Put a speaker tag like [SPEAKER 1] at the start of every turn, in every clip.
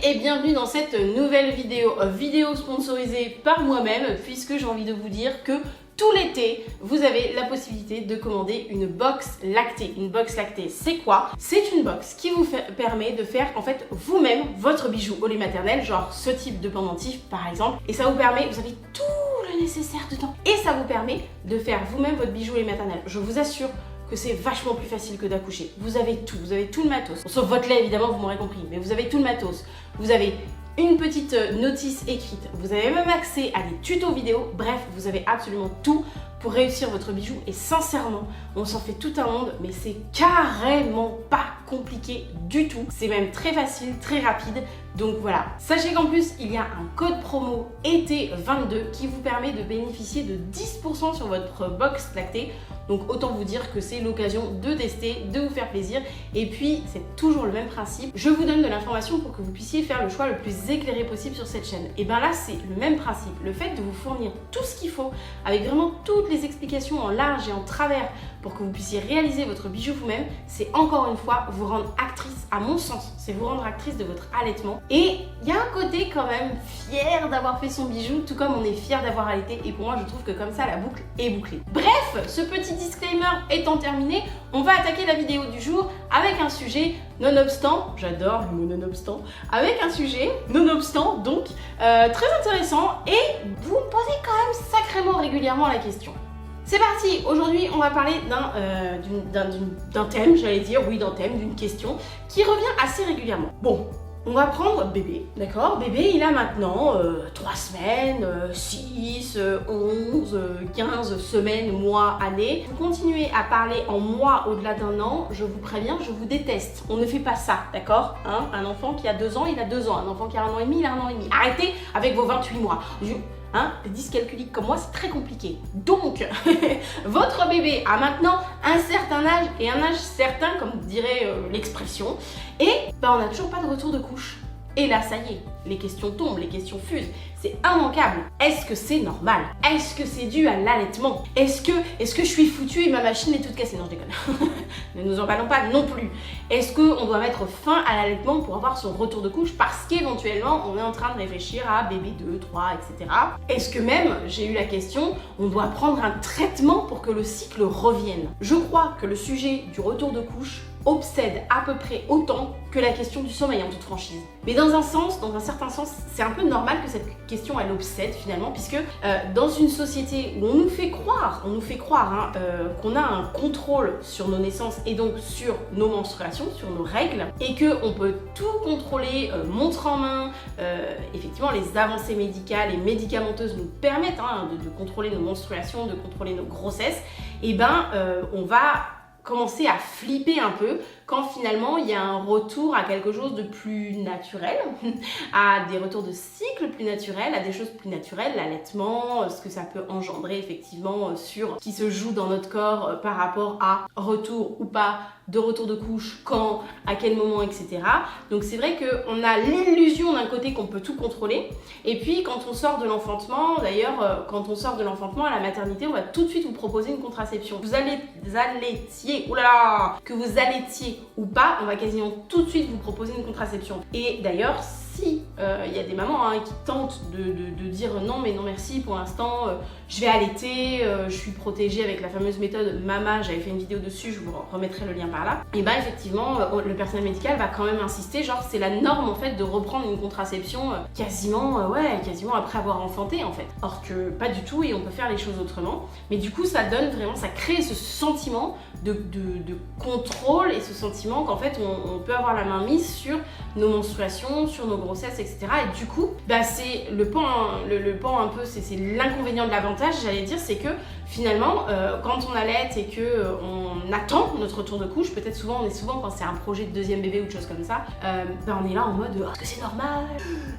[SPEAKER 1] et bienvenue dans cette nouvelle vidéo sponsorisée par moi-même, puisque j'ai envie de vous dire que tout l'été, vous avez la possibilité de commander une box lactée. Une box lactée, c'est quoi? C'est une box qui vous permet de faire en fait vous-même votre bijou au lait maternel, genre ce type de pendentif par exemple. Et ça vous permet, vous avez tout le nécessaire dedans. Et ça vous permet de faire vous-même votre bijou au lait maternel. Je vous assure que c'est vachement plus facile que d'accoucher. Vous avez tout le matos. Sauf votre lait évidemment, vous m'aurez compris, mais vous avez tout le matos. Vous avez une petite notice écrite, vous avez même accès à des tutos vidéo, bref, vous avez absolument tout pour réussir votre bijou et sincèrement, on s'en fait tout un monde, mais c'est carrément pas compliqué du tout. C'est même très facile, très rapide, donc voilà. Sachez qu'en plus, il y a un code promo été22 qui vous permet de bénéficier de 10% sur votre box lactée. Donc autant vous dire que c'est l'occasion de tester, de vous faire plaisir. Et puis, c'est toujours le même principe. Je vous donne de l'information pour que vous puissiez faire le choix le plus éclairé possible sur cette chaîne. Et bien là, c'est le même principe. Le fait de vous fournir tout ce qu'il faut, avec vraiment toutes les explications en large et en travers pour que vous puissiez réaliser votre bijou vous-même, c'est encore une fois vous rendre actrice, à mon sens, c'est vous rendre actrice de votre allaitement. Et il y a un côté quand même fier d'avoir fait son bijou, tout comme on est fier d'avoir allaité. Et pour moi, je trouve que comme ça, la boucle est bouclée. Bref, ce petit disclaimer étant terminé, on va attaquer la vidéo du jour avec un sujet nonobstant, j'adore le mot nonobstant, avec un sujet nonobstant donc très intéressant et vous me posez quand même sacrément régulièrement la question. C'est parti, aujourd'hui on va parler d'un thème, j'allais dire, oui d'un thème, d'une question qui revient assez régulièrement. Bon, on va prendre bébé, d'accord? Bébé il a maintenant 3 semaines, 6, 11, 15 semaines, mois, années. Vous continuez à parler en mois au-delà d'un an, je vous préviens, je vous déteste. On ne fait pas ça, d'accord? Hein, un enfant qui a 2 ans, il a 2 ans. Un enfant qui a 1 an et demi, il a 1 an et demi. Arrêtez avec vos 28 mois. Des dyscalculiques comme moi, c'est très compliqué. Donc, votre bébé a maintenant un certain âge et un âge certain, comme dirait l'expression, et on n'a toujours pas de retour de couche. Et là, ça y est, les questions tombent, les questions fusent. C'est immanquable. Est-ce que c'est normal? Est-ce que c'est dû à l'allaitement? Est-ce que je suis foutue et ma machine est toute cassée? Non, je déconne. Ne nous emballons pas non plus. Est-ce qu'on doit mettre fin à l'allaitement pour avoir son retour de couche parce qu'éventuellement, on est en train de réfléchir à bébé 2, 3, etc. Est-ce que même, j'ai eu la question, on doit prendre un traitement pour que le cycle revienne? Je crois que le sujet du retour de couche obsède à peu près autant que la question du sommeil en toute franchise. Mais dans un certain sens, c'est un peu normal que cette question elle obsède finalement, puisque dans une société où on nous fait croire qu'on a un contrôle sur nos naissances et donc sur nos menstruations, sur nos règles, et qu'on peut tout contrôler montre en main, effectivement les avancées médicales et médicamenteuses nous permettent de contrôler nos menstruations, de contrôler nos grossesses, et on va commencer à flipper un peu quand finalement il y a un retour à quelque chose de plus naturel, à des retours de cycle plus naturels, à des choses plus naturelles, l'allaitement, ce que ça peut engendrer effectivement sur qui se joue dans notre corps par rapport à retour ou pas de retour de couche, quand, à quel moment, etc. Donc c'est vrai qu'on a l'illusion d'un côté qu'on peut tout contrôler, et puis quand on sort de l'enfantement, d'ailleurs quand on sort de l'enfantement à la maternité, on va tout de suite vous proposer une contraception. Vous allaitiez, oulala, que vous allaitiez ou pas, on va quasiment tout de suite vous proposer une contraception. Et d'ailleurs, si il y a des mamans qui tentent de dire non mais non merci, pour l'instant je vais allaiter, je suis protégée avec la fameuse méthode MAMA, j'avais fait une vidéo dessus, je vous remettrai le lien par là, et effectivement le personnel médical va quand même insister, genre c'est la norme en fait de reprendre une contraception quasiment après avoir enfanté en fait. Or que pas du tout, et on peut faire les choses autrement, mais du coup ça donne vraiment, ça crée ce sentiment de contrôle et ce sentiment qu'en fait on peut avoir la main mise sur nos menstruations, sur nos grossesses, etc. Et du coup, c'est le pan un peu, c'est l'inconvénient de l'avantage, j'allais dire, c'est que finalement, quand on allaite et que on attend notre retour de couche, peut-être souvent quand c'est un projet de deuxième bébé ou de choses comme ça, on est là en mode est-ce que c'est normal?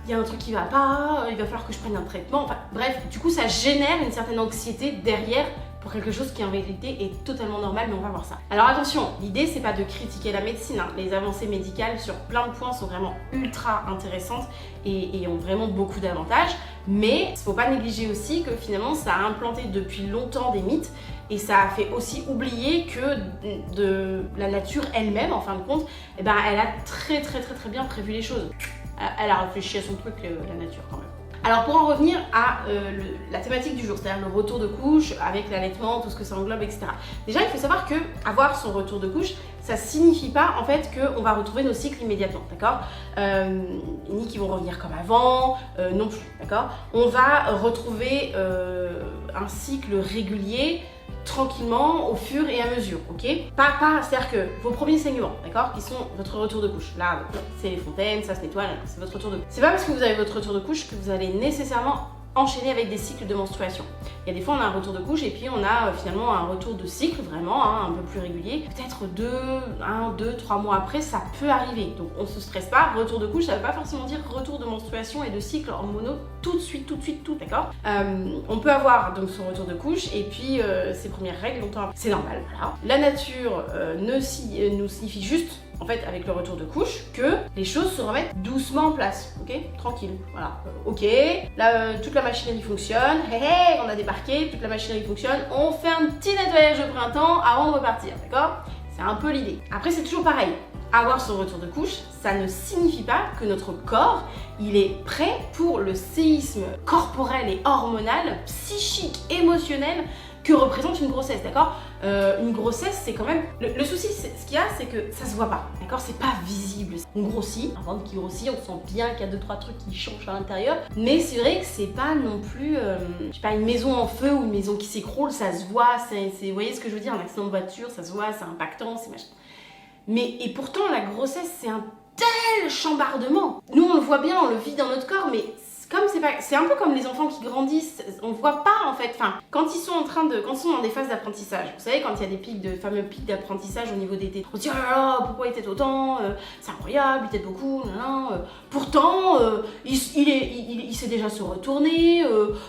[SPEAKER 1] Il y a un truc qui va pas, il va falloir que je prenne un traitement. Enfin bref, du coup ça génère une certaine anxiété derrière pour quelque chose qui en vérité est totalement normal, mais on va voir ça. Alors attention, l'idée c'est pas de critiquer la médecine, les avancées médicales sur plein de points sont vraiment ultra intéressantes et ont vraiment beaucoup d'avantages, mais il ne faut pas négliger aussi que finalement ça a implanté depuis longtemps des mythes et ça a fait aussi oublier que de la nature elle-même, en fin de compte, eh ben, elle a très bien prévu les choses. Elle a réfléchi à son truc, la nature quand même. Alors pour en revenir à la thématique du jour, c'est-à-dire le retour de couche avec l'allaitement, tout ce que ça englobe, etc. Déjà, il faut savoir que avoir son retour de couche, ça signifie pas en fait qu'on va retrouver nos cycles immédiatement, d'accord, ni qu'ils vont revenir comme avant, non plus, d'accord. On va retrouver un cycle régulier tranquillement au fur et à mesure, ok. C'est-à-dire que vos premiers saignements, d'accord, qui sont votre retour de couche, là c'est les fontaines, ça se nettoie, c'est votre retour de couche. C'est pas parce que vous avez votre retour de couche que vous allez nécessairement enchaîner avec des cycles de menstruation. Il y a des fois on a un retour de couche et puis on a finalement un retour de cycle vraiment un peu plus régulier. Peut-être 2, 3 mois après, ça peut arriver. Donc on se stresse pas. Retour de couche, ça veut pas forcément dire retour de menstruation et de cycle hormonaux tout de suite, d'accord. On peut avoir donc son retour de couche et puis ses premières règles longtemps après. C'est normal, voilà. La nature nous signifie juste, en fait, avec le retour de couche, que les choses se remettent doucement en place, ok, tranquille, voilà, ok, là, toute la machinerie fonctionne, hey, on a débarqué, toute la machinerie fonctionne, on fait un petit nettoyage de printemps avant de repartir, d'accord? C'est un peu l'idée. Après, c'est toujours pareil, avoir son retour de couche, ça ne signifie pas que notre corps, il est prêt pour le séisme corporel et hormonal, psychique, émotionnel, que représente une grossesse, d'accord. Une grossesse, c'est quand même... Le souci, ce qu'il y a, c'est que ça se voit pas, d'accord. C'est pas visible. On grossit, un ventre qui grossit, on sent bien qu'il y a 2-3 trucs qui changent à l'intérieur. Mais c'est vrai que c'est pas non plus, je sais pas, une maison en feu ou une maison qui s'écroule, ça se voit, vous voyez ce que je veux dire, un accident de voiture, ça se voit, c'est impactant, c'est machin. Mais, et pourtant, la grossesse, c'est un tel chambardement. Nous, on le voit bien, on le vit dans notre corps, mais... c'est un peu comme les enfants qui grandissent, on voit pas en fait, enfin, quand ils sont dans des phases d'apprentissage, vous savez, quand il y a des fameux pics d'apprentissage au niveau des tétons, on se dit oh là là, pourquoi il tète autant, c'est incroyable, il tète beaucoup, pourtant il sait déjà se retourner,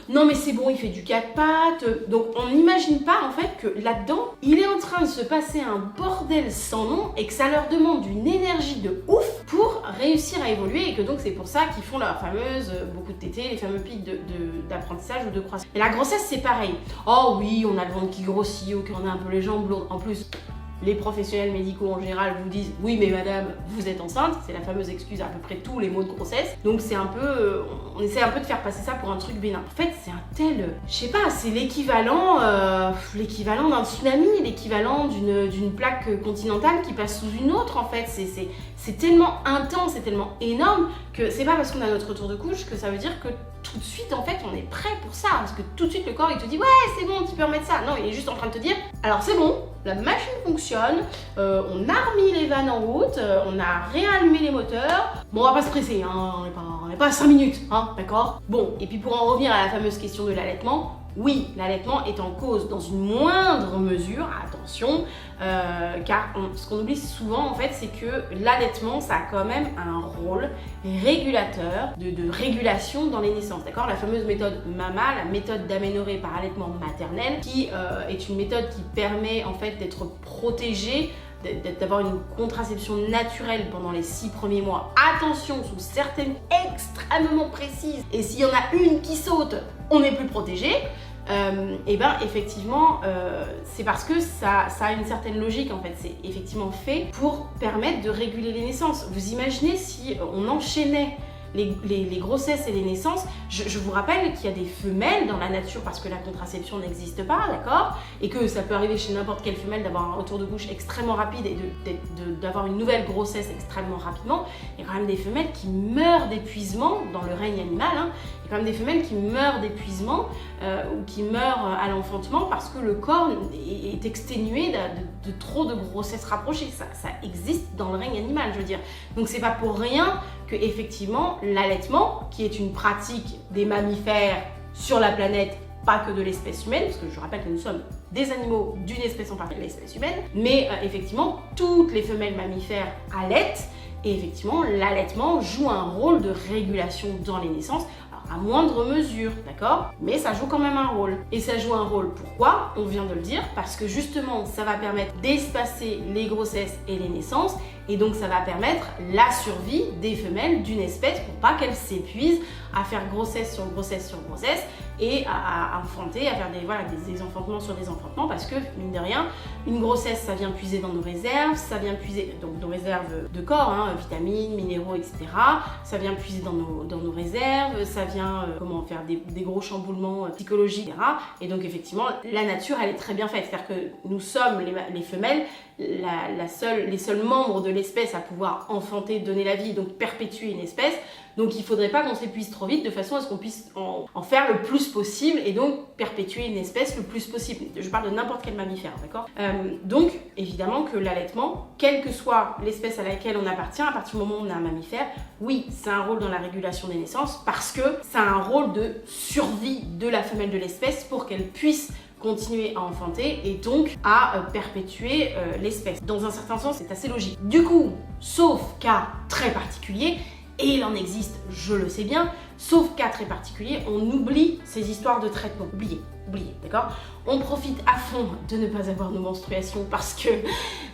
[SPEAKER 1] non mais c'est bon, il fait du 4 pattes, donc on n'imagine pas en fait que là-dedans, il est en train de se passer un bordel sans nom et que ça leur demande une énergie de ouf pour réussir à évoluer et que donc c'est pour ça qu'ils font leur fameuse beaucoup de tétés, les fameux pics d'apprentissage ou de croissance. Et la grossesse, c'est pareil. Oh oui, on a le ventre qui grossit, ok, on a un peu les jambes lourdes. En plus, les professionnels médicaux en général vous disent oui mais madame vous êtes enceinte, c'est la fameuse excuse à peu près tous les maux de grossesse, donc c'est un peu, on essaie un peu de faire passer ça pour un truc bénin. En fait c'est un tel, je sais pas, c'est l'équivalent d'un tsunami, l'équivalent d'une plaque continentale qui passe sous une autre en fait, c'est tellement intense, c'est tellement énorme que c'est pas parce qu'on a notre retour de couche que ça veut dire que tout de suite en fait on est prêt pour ça, parce que tout de suite le corps il te dit ouais c'est bon tu peux remettre ça, non il est juste en train de te dire alors c'est bon, la machine fonctionne, on a remis les vannes en route, on a réallumé les moteurs, bon on va pas se presser, hein, on n'est pas à 5 minutes, hein, d'accord. Bon, et puis pour en revenir à la fameuse question de l'allaitement, oui, l'allaitement est en cause dans une moindre mesure, attention, car ce qu'on oublie souvent en fait, c'est que l'allaitement, ça a quand même un rôle régulateur, de régulation dans les naissances, d'accord. La fameuse méthode MAMA, la méthode d'aménorrhée par allaitement maternel, qui est une méthode qui permet en fait d'être protégée, d'avoir une contraception naturelle pendant les 6 premiers mois. Attention, sous certaines extrêmement précises, et s'il y en a une qui saute, on n'est plus protégé. Et ben effectivement c'est parce que ça a une certaine logique en fait, c'est effectivement fait pour permettre de réguler les naissances. Vous imaginez si on enchaînait les grossesses et les naissances, je vous rappelle qu'il y a des femelles dans la nature parce que la contraception n'existe pas, d'accord, et que ça peut arriver chez n'importe quelle femelle d'avoir un retour de couche extrêmement rapide et d'avoir une nouvelle grossesse extrêmement rapidement. Il y a quand même des femelles qui meurent d'épuisement dans le règne animal, hein. Il y a quand même des femelles qui meurent d'épuisement ou qui meurent à l'enfantement parce que le corps est exténué de trop de grossesses rapprochées. Ça existe dans le règne animal, je veux dire. Donc c'est pas pour rien que effectivement l'allaitement, qui est une pratique des mammifères sur la planète, pas que de l'espèce humaine, parce que je rappelle que nous sommes des animaux d'une espèce en particulier, l'espèce humaine, mais effectivement toutes les femelles mammifères allaitent, et effectivement l'allaitement joue un rôle de régulation dans les naissances, à moindre mesure, d'accord, mais ça joue quand même un rôle. Et ça joue un rôle, pourquoi? On vient de le dire, parce que justement ça va permettre d'espacer les grossesses et les naissances Et donc ça va permettre la survie des femelles d'une espèce pour pas qu'elles s'épuisent à faire grossesse sur grossesse sur grossesse et à enfanter, à faire des enfantements sur des enfantements, parce que mine de rien, une grossesse ça vient puiser dans nos réserves, ça vient puiser donc nos réserves de corps, vitamines, minéraux, etc. Ça vient puiser dans nos réserves, ça vient faire des gros chamboulements psychologiques, etc. Et donc effectivement, la nature elle est très bien faite, c'est-à-dire que nous sommes les femelles les seuls membres de l'espèce à pouvoir enfanter, donner la vie, donc perpétuer une espèce. Donc il ne faudrait pas qu'on s'épuise trop vite de façon à ce qu'on puisse en faire le plus possible et donc perpétuer une espèce le plus possible. Je parle de n'importe quel mammifère, d'accord ? Donc évidemment que l'allaitement, quelle que soit l'espèce à laquelle on appartient, à partir du moment où on est un mammifère, oui, c'est un rôle dans la régulation des naissances parce que ça a un rôle de survie de la femelle de l'espèce pour qu'elle puisse continuer à enfanter et donc à perpétuer l'espèce. Dans un certain sens, c'est assez logique. Du coup, sauf cas très particulier, et il en existe, je le sais bien, sauf cas très particulier, on oublie ces histoires de traitement. Oubliez, d'accord ? On profite à fond de ne pas avoir nos menstruations parce que,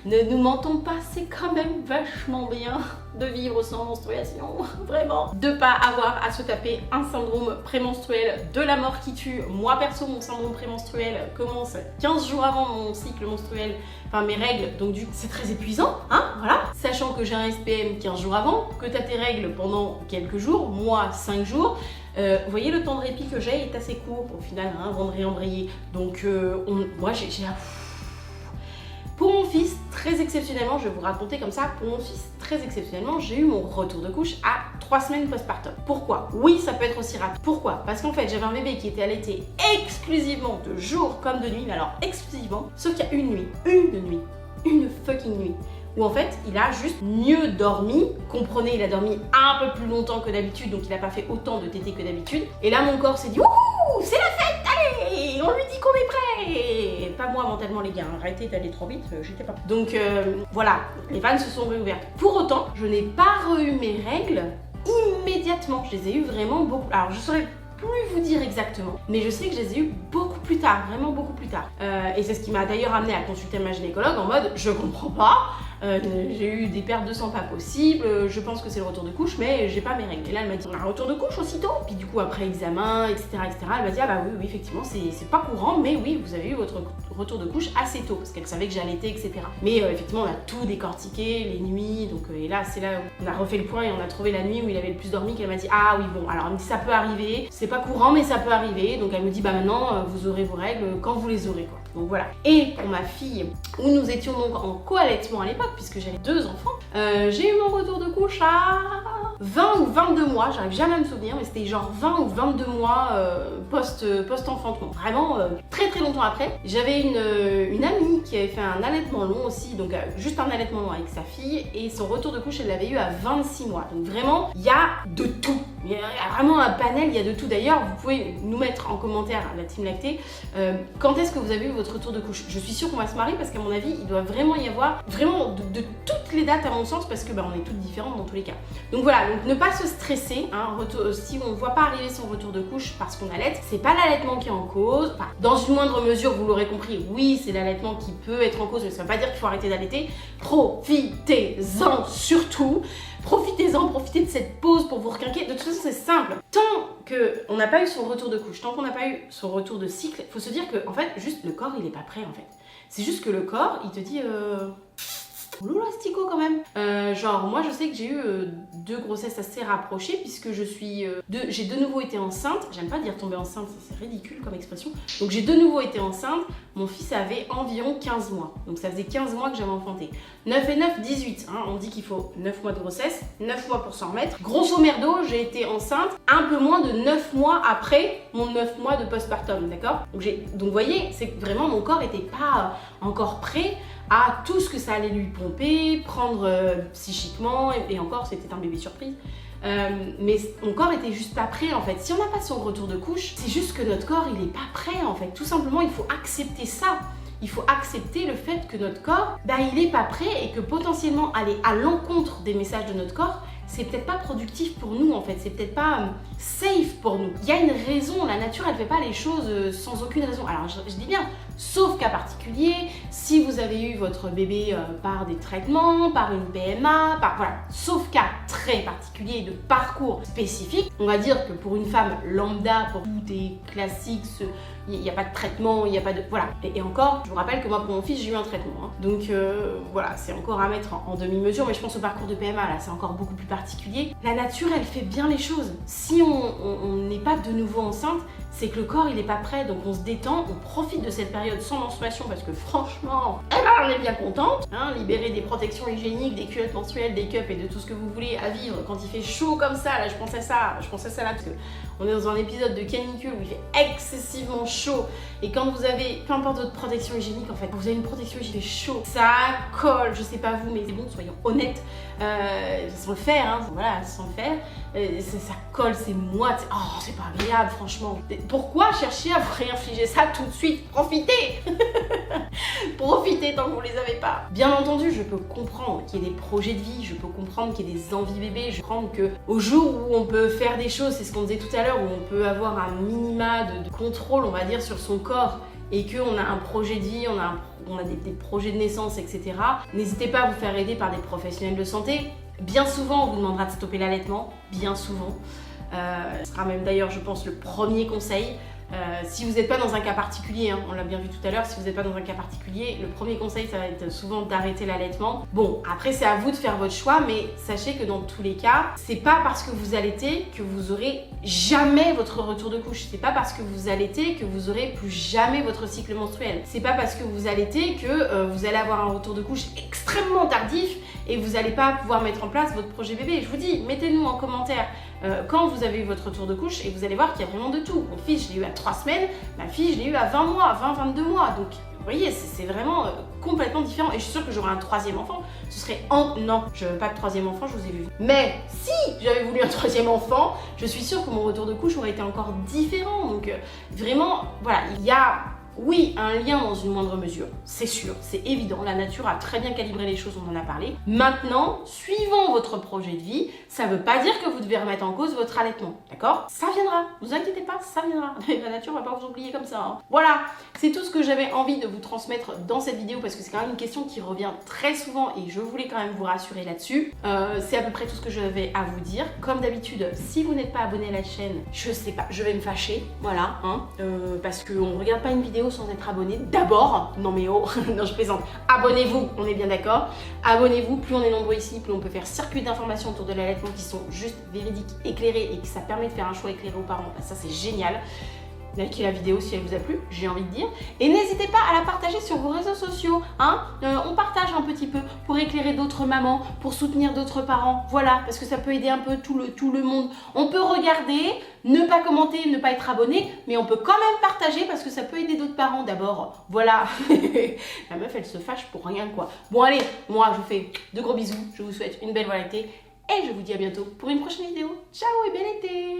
[SPEAKER 1] ne nous mentons pas, c'est quand même vachement bien de vivre sans menstruation, vraiment. De pas avoir à se taper un syndrome prémenstruel de la mort qui tue. Moi perso, mon syndrome prémenstruel commence 15 jours avant mon cycle menstruel, enfin mes règles, donc du coup c'est très épuisant, voilà. Sachant que j'ai un SPM 15 jours avant, que tu as tes règles pendant quelques jours, moi 5 jours. Vous voyez, le temps de répit que j'ai est assez court au final, avant de réembrayer. Donc moi j'ai pour mon fils, très exceptionnellement, je vais vous raconter comme ça, pour mon fils, très exceptionnellement, j'ai eu mon retour de couche à 3 semaines postpartum. Pourquoi ? Oui, ça peut être aussi rapide. Pourquoi ? Parce qu'en fait, j'avais un bébé qui était allaité exclusivement de jour comme de nuit, mais alors exclusivement, sauf qu'il y a une fucking nuit, où en fait, il a juste mieux dormi. Comprenez, il a dormi un peu plus longtemps que d'habitude, donc il n'a pas fait autant de tétés que d'habitude. Et là, mon corps s'est dit « Wouhou, c'est la fête, allez, on lui dit qu'on est prêt !» Pas moi mentalement les gars, arrêtez d'aller trop vite, j'étais pas. Donc voilà, les vannes se sont réouvertes. Pour autant, je n'ai pas re-eu mes règles immédiatement. Je les ai eues vraiment beaucoup. Alors je saurais plus vous dire exactement, mais je sais que je les ai eues beaucoup plus tard, vraiment beaucoup plus tard. Et c'est ce qui m'a d'ailleurs amené à consulter ma gynécologue en mode je comprends pas. J'ai eu des pertes de sang pas possibles, je pense que c'est le retour de couche, mais j'ai pas mes règles. Et là, elle m'a dit un retour de couche aussitôt. Puis du coup, après examen, etc., elle m'a dit ah bah oui, effectivement, c'est pas courant, mais oui, vous avez eu votre retour de couche assez tôt, parce qu'elle savait que j'allaitais, etc. Mais effectivement, on a tout décortiqué, les nuits, donc et là, c'est là où on a refait le point et on a trouvé la nuit où il avait le plus dormi, qu'elle m'a dit ah oui, bon, alors elle me dit ça peut arriver, c'est pas courant, mais ça peut arriver. Donc elle me dit bah maintenant, vous aurez vos règles quand vous les aurez, quoi. Donc voilà. Et pour ma fille, où nous étions donc en co-allaitement à l'époque, puisque j'avais 2 enfants, j'ai eu mon retour de couche à 20 ou 22 mois, j'arrive jamais à me souvenir, mais c'était genre 20 ou 22 mois post-enfantement. Vraiment très très longtemps après. J'avais une amie qui avait fait un allaitement long aussi, donc juste un allaitement long avec sa fille, et son retour de couche, elle l'avait eu à 26 mois. Donc vraiment, il y a de tout. Il y a vraiment un panel, il y a de tout. D'ailleurs, vous pouvez nous mettre en commentaire, la team lactée, quand est-ce que vous avez eu votre retour de couche. Je suis sûre qu'on va se marier parce qu'à mon avis, il doit vraiment y avoir vraiment de toutes les dates à mon sens, parce que on est toutes différentes dans tous les cas. Donc voilà, donc ne pas se stresser, si on ne voit pas arriver son retour de couche parce qu'on allaite, c'est pas l'allaitement qui est en cause. Enfin, dans une moindre mesure, vous l'aurez compris, oui, c'est l'allaitement qui peut être en cause, mais ça ne veut pas dire qu'il faut arrêter d'allaiter. Profitez-en surtout. Profitez de cette pause pour vous requinquer. De toute façon, c'est simple. Tant qu'on n'a pas eu son retour de couche, tant qu'on n'a pas eu son retour de cycle, il faut se dire que, en fait, juste le corps, il n'est pas prêt, en fait. C'est juste que le corps, il te dit... Oula, stico quand même. Genre moi je sais que j'ai eu 2 grossesses assez rapprochées puisque j'ai de nouveau été enceinte. J'aime pas dire tomber enceinte, c'est ridicule comme expression. Donc j'ai de nouveau été enceinte. Mon fils avait environ 15 mois. Donc ça faisait 15 mois que j'avais enfanté. 9 et 9, 18. On dit qu'il faut 9 mois de grossesse, 9 mois pour s'en remettre. Grosso merdo, j'ai été enceinte un peu moins de 9 mois après mon 9 mois de postpartum, d'accord ? Donc vous voyez, c'est que vraiment mon corps n'était pas encore prêt à tout ce que ça allait lui pomper, prendre psychiquement, et encore c'était un bébé surprise. Mais mon corps était juste pas prêt en fait. Si on n'a pas son retour de couche, c'est juste que notre corps il est pas prêt en fait. Tout simplement, il faut accepter ça. Il faut accepter le fait que notre corps, il est pas prêt et que potentiellement aller à l'encontre des messages de notre corps, c'est peut-être pas productif pour nous en fait, c'est peut-être pas safe pour nous. Il y a une raison, la nature elle fait pas les choses sans aucune raison. Alors je dis bien, Sauf cas particulier, si vous avez eu votre bébé par des traitements, par une PMA, voilà, sauf cas très particulier de parcours spécifique, on va dire que pour une femme lambda, pour tout est classique, il n'y a pas de traitement, il n'y a pas de... Voilà. Et encore, je vous rappelle que moi, pour mon fils, j'ai eu un traitement. Hein. Donc voilà, c'est encore à mettre en demi-mesure, mais je pense au parcours de PMA, là, c'est encore beaucoup plus particulier. La nature, elle fait bien les choses. Si on n'est pas de nouveau enceinte, c'est que le corps, il n'est pas prêt, donc on se détend, on profite de cette période sans menstruation, parce que franchement, on est bien contente. Hein, libérer des protections hygiéniques, des culottes menstruelles, des cups et de tout ce que vous voulez à vivre quand il fait chaud comme ça. Là, je pense à ça là, parce que on est dans un épisode de canicule où il fait excessivement chaud. Et quand vous avez, peu importe votre protection hygiénique, en fait, vous avez une protection hygiénique, il fait chaud, ça colle, je sais pas vous, mais c'est bon, soyons honnêtes, sans le faire, hein, voilà, sans le faire, ça colle, c'est moite, oh, c'est pas agréable, franchement. Pourquoi chercher à vous réinfliger ça tout de suite? Profitez. Profitez tant que vous les avez pas. Bien entendu, je peux comprendre qu'il y ait des projets de vie, je peux comprendre qu'il y ait des envies bébés, je peux comprendre qu'au jour où on peut faire des choses, c'est ce qu'on disait tout à l'heure, où on peut avoir un minima de contrôle, on va dire, sur son corps, et qu'on a un projet de vie, on a des projets de naissance, etc. N'hésitez pas à vous faire aider par des professionnels de santé. Bien souvent, on vous demandera de stopper l'allaitement, bien souvent. Ce sera même d'ailleurs, je pense, le premier conseil. Si vous n'êtes pas dans un cas particulier, hein, on l'a bien vu tout à l'heure, si vous n'êtes pas dans un cas particulier, le premier conseil, ça va être souvent d'arrêter l'allaitement. Bon, après, c'est à vous de faire votre choix, mais sachez que dans tous les cas, c'est pas parce que vous allaitez que vous aurez jamais votre retour de couche. C'est pas parce que vous allaitez que vous aurez plus jamais votre cycle menstruel. C'est pas parce que vous allaitez que vous allez avoir un retour de couche extrêmement tardif et vous n'allez pas pouvoir mettre en place votre projet bébé. Je vous dis, mettez-nous en commentaire quand vous avez eu votre retour de couche et vous allez voir qu'il y a vraiment de tout. Mon fils, je l'ai eu à 3 semaines, ma fille, je l'ai eu à 20 mois, 20-22 mois. Donc, vous voyez, c'est vraiment complètement différent. Et je suis sûre que j'aurai un 3e enfant. Ce serait non, je veux pas de 3e enfant, je vous ai vu. Mais si j'avais voulu un 3e enfant, je suis sûre que mon retour de couche aurait été encore différent. Donc, vraiment, voilà, il y a... Oui, un lien dans une moindre mesure, c'est sûr, c'est évident, la nature a très bien calibré les choses, on en a parlé. Maintenant, suivant votre projet de vie, ça ne veut pas dire que vous devez remettre en cause votre allaitement, d'accord? Ça viendra, vous inquiétez pas, ça viendra. La nature ne va pas vous oublier comme ça. Hein. Voilà, c'est tout ce que j'avais envie de vous transmettre dans cette vidéo parce que c'est quand même une question qui revient très souvent et je voulais quand même vous rassurer là-dessus. C'est à peu près tout ce que j'avais à vous dire. Comme d'habitude, si vous n'êtes pas abonné à la chaîne, je sais pas, je vais me fâcher, voilà, hein, parce qu'on ne regarde pas une vidéo sans être abonné. D'abord, non mais oh, non je plaisante, abonnez-vous, on est bien d'accord. Abonnez-vous, plus on est nombreux ici, plus on peut faire circuit d'informations autour de l'allaitement qui sont juste véridiques, éclairées et que ça permet de faire un choix éclairé aux parents. Ça c'est génial. Likez la vidéo si elle vous a plu, j'ai envie de dire. Et n'hésitez pas à la partager sur vos réseaux sociaux. Hein, on partage un petit peu pour éclairer d'autres mamans, pour soutenir d'autres parents. Voilà, parce que ça peut aider un peu tout le monde. On peut regarder, ne pas commenter, ne pas être abonné, mais on peut quand même partager parce que ça peut aider d'autres parents d'abord. Voilà. La meuf, elle se fâche pour rien, quoi. Bon, allez, moi, je vous fais de gros bisous. Je vous souhaite une belle volonté et je vous dis à bientôt pour une prochaine vidéo. Ciao et bel été!